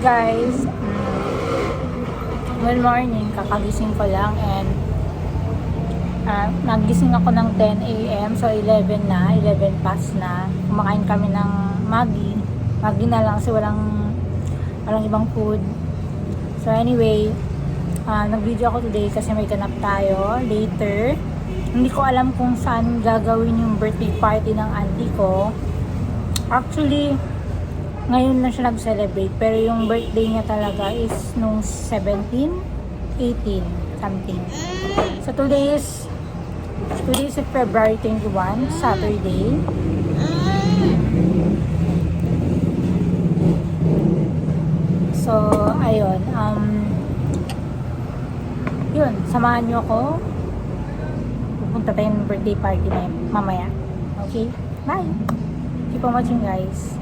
guys, good morning, kakagising ko lang and nagising ako ng 10 a.m. so 11 past na. Kumakain kami ng Maggi na lang kasi walang ibang food. So anyway, nag-video ako today kasi may ganap tayo later. Hindi ko alam kung saan gagawin yung birthday party ng auntie ko. Actually, ngayon na siya nag-celebrate, pero yung birthday niya talaga is nung 17, 18, something. So today is February 21, Saturday. So, ayun. Yun, samahan niyo ako. Pupunta tayo ng birthday party na mamaya. Okay? Bye! Keep on watching, guys.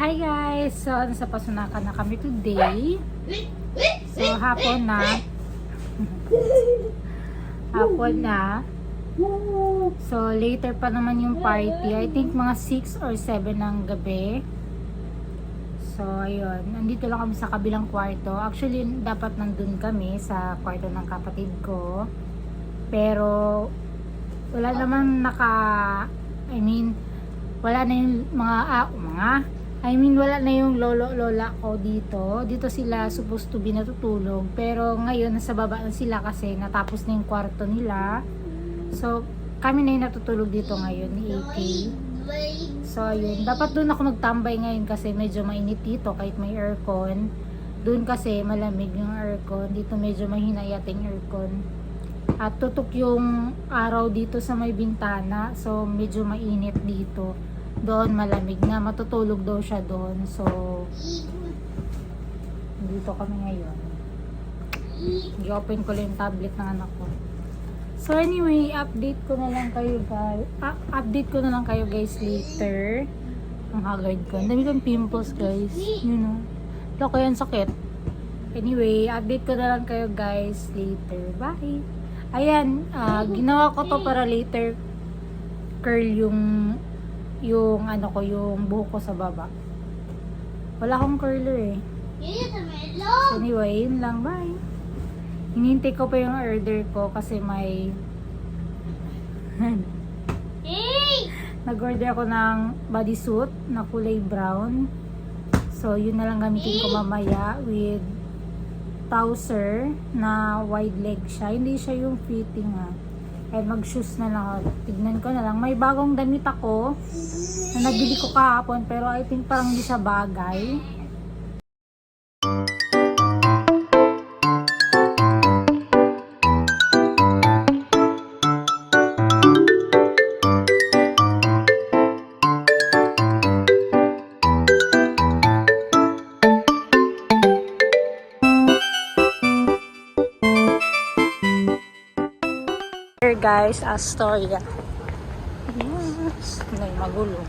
Hi guys! So, nasa Pasunakan na kami today. So, hapon na. So, later pa naman yung party. I think mga 6 or 7 ng gabi. So, ayun. Nandito lang kami sa kabilang kwarto. Actually, dapat nandun kami sa kwarto ng kapatid ko. Pero, wala naman wala na yung wala na yung lolo-lola ko dito. Dito sila supposed to be natutulog. Pero ngayon, nasa baba na sila kasi natapos na yung kwarto nila. So, kami na yung natutulog dito ngayon ni AK. So, ayun. Dapat doon ako nagtambay ngayon kasi medyo mainit dito kahit may aircon. Doon kasi malamig yung aircon. Dito medyo mahina yating aircon. At tutok yung araw dito sa may bintana. So, medyo mainit dito. Doon malamig na, matutulog daw siya doon. So dito kami ngayon. I-open ko lang yung tablet ng anak ko. So anyway, update ko na lang kayo guys later. Ang haggard ko. Ang dami kong pimples guys, you know. Wala ko yan sakit. Anyway, update ko na lang kayo guys later. Bye! Ayan, ginawa ko to para later curl yung buhok ko sa baba. Wala akong curler eh. So anyway, yun lang. Bye. Hinintay ko pa yung order ko kasi may nag-order ako ng bodysuit na kulay brown. So yun na lang gamitin ko mamaya with trouser na wide leg siya. Hindi siya yung fitting ay mag-shoes na lang ako. Tignan ko na lang. May bagong damit ako na nabili ko kahapon pero I think parang hindi siya bagay. Guys, Astoria. Yes. May magulo.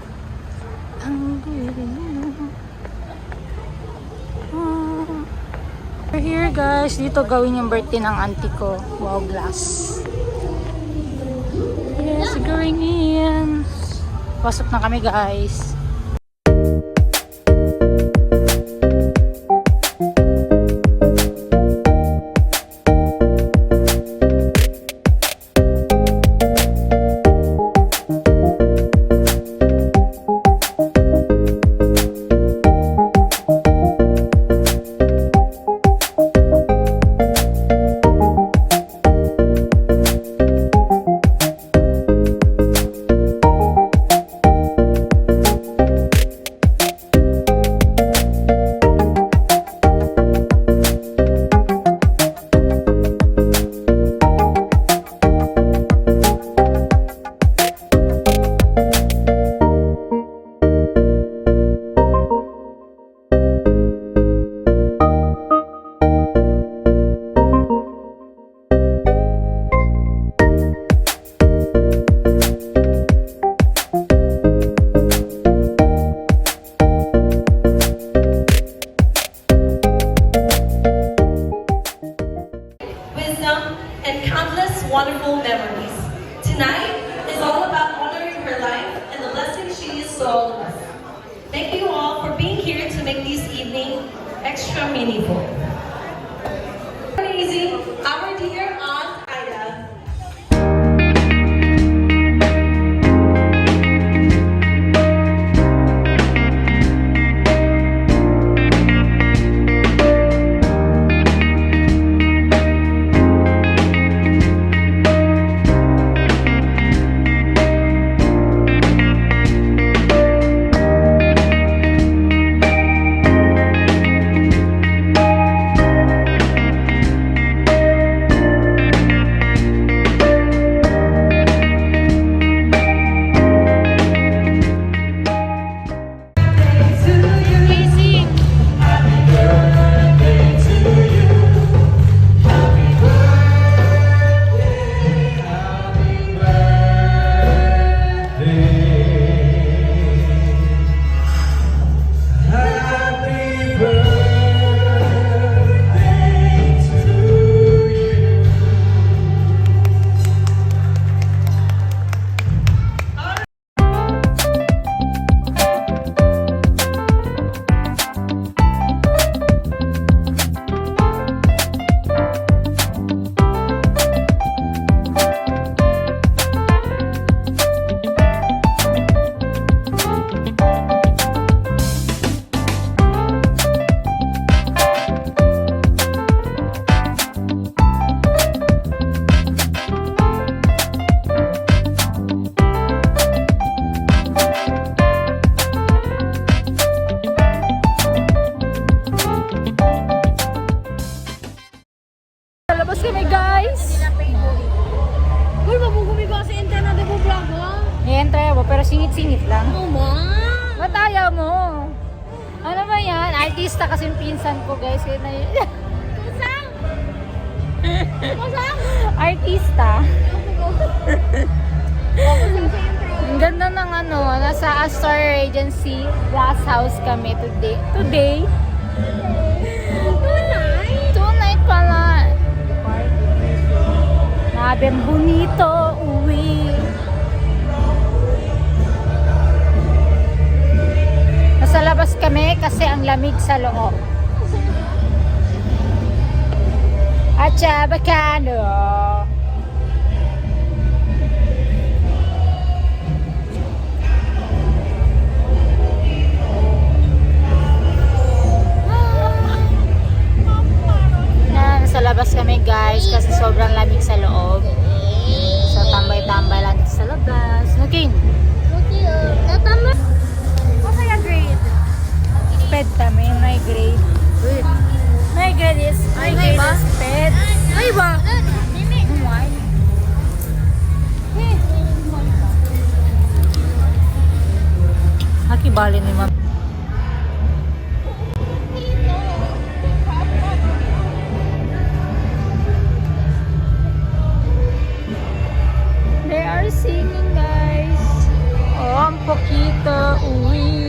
We're here guys. Dito gawin yung birthday ng auntie ko. Wow, glass. Yes, going in. Pasok na kami guys. wisdom, and countless wonderful memories. Tonight is all about honoring her life and the blessing she is to all of us. Thank you all for being here to make this evening extra meaningful. Amazing, our dear Aunt Ida. Labas kami guys! Uy, mabugumi ba kasi enter na di mo vlog mo? I-enter mo pero singit-singit lang. Oh, ma! Ba't ayaw mo? Ano ba yan? Artista kasi yung pinsan ko guys. Kaya na yun. Kusang! Kusang! Artista. Ang ganda ng ano, nasa Astor Regency Glass House kami today. Tonight pala. Nabing bonito, uwi. Nasa labas kami kasi ang lamig sa loob. At Chabacano. Sa labas kami guys kasi sobrang lamig sa loob. So tambay-tambay lang dito sa labas. Okay. Natama. Ano kaya grade? Ped kami, may grade. My grade is ped. Ay ba? Why? Hakibali ni ma'am. They are singing guys. Oh, ang poquito, uwi.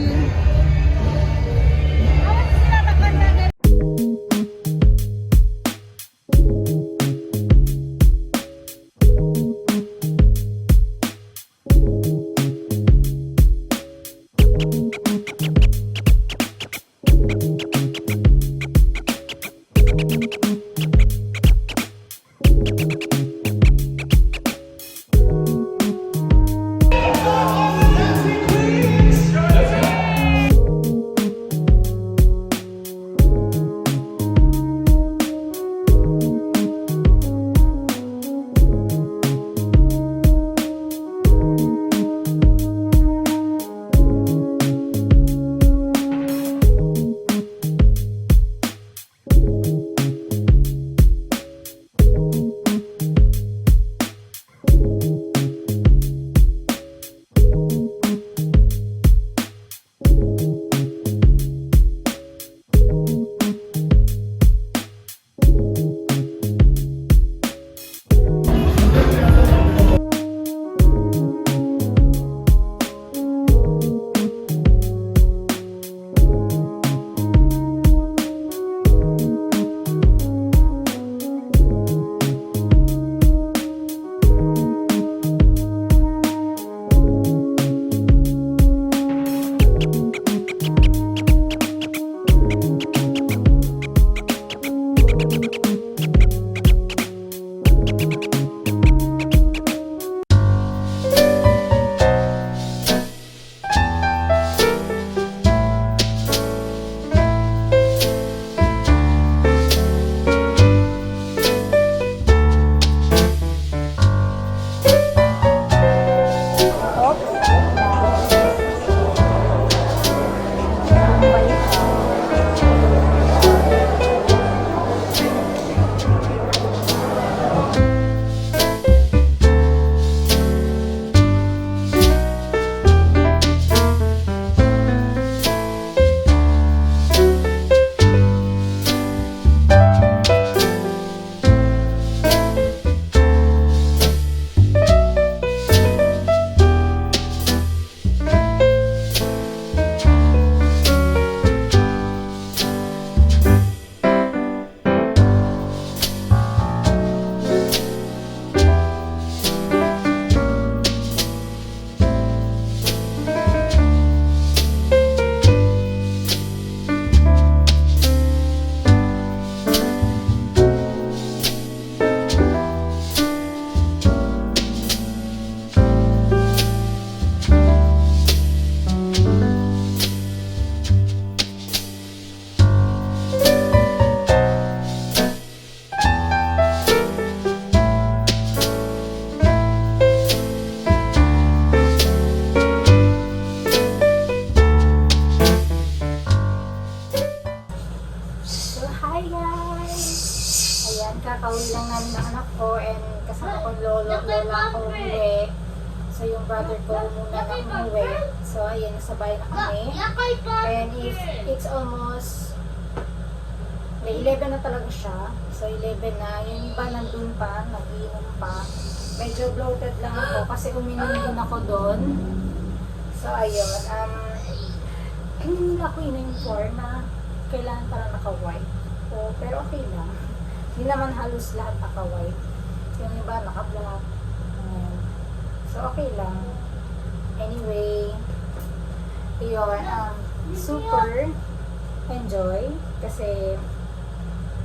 lang namin ng anak ko and kasama ko lola ko umuwi. So yung brother ko muna na umuwi. So ayan, sabay na kami. And if it's almost 11 na talaga siya. So 11 na. Yung iba nandun pa, nag-iinom pa. Medyo bloated lang ako kasi uminom din ako doon. So ayun, hindi na ako in-inform na kailangan parang naka-white. So, pero okay lang. Hindi naman halos lahat naka-white. Yung iba naka-black. So okay lang. Anyway, yun, super enjoy kasi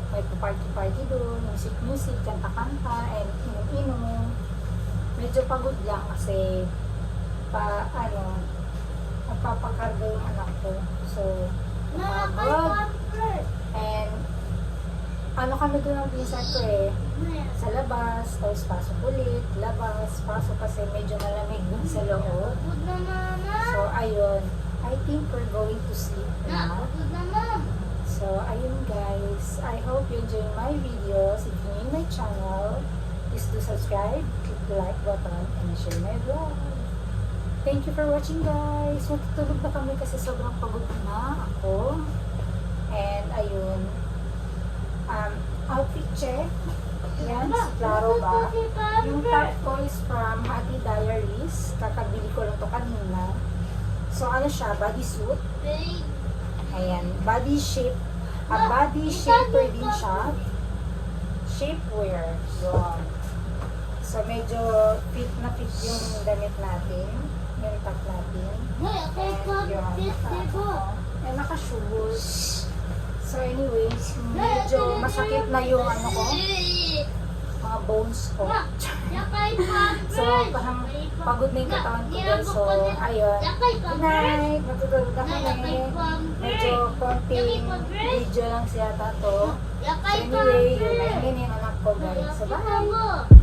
may party-party doon, music, kanta-kanta, and inom-inom. Medyo pagod lang kasi magpapakarga yung anak ko. So, pagod. And, kami doon ng pinsan ko sa labas, tapos pasok ulit, labas, pasok kasi medyo malamig dun sa loob. So, ayun. I think we're going to sleep now. So, ayun guys. I hope you enjoy my videos. If you're new in my channel, please do subscribe, click the like button, and share my vlog. Thank you for watching guys. Matutulog na kami kasi sobrang pagod na ako. And ayun. Outfit check. Yan, si Claro ba? Yung top ko is from Hati Diaries. Kakabili ko lang to kanina. So, ano siya? Bodysuit. Ayan. Body shape. Body shaper din siya. Shapewear. So, medyo fit na fit yung damit natin. Yung top natin. And yung naka-shoes. So, anyway, medyo masakit na yung mga bones ko. So, parang pagod na yung katawan ko din. So, ayun. Good night. Matutulog na kami. Medyo konting video lang siya to. So, anyway, yun. Nahingin yung anak ko, guys. So, bye!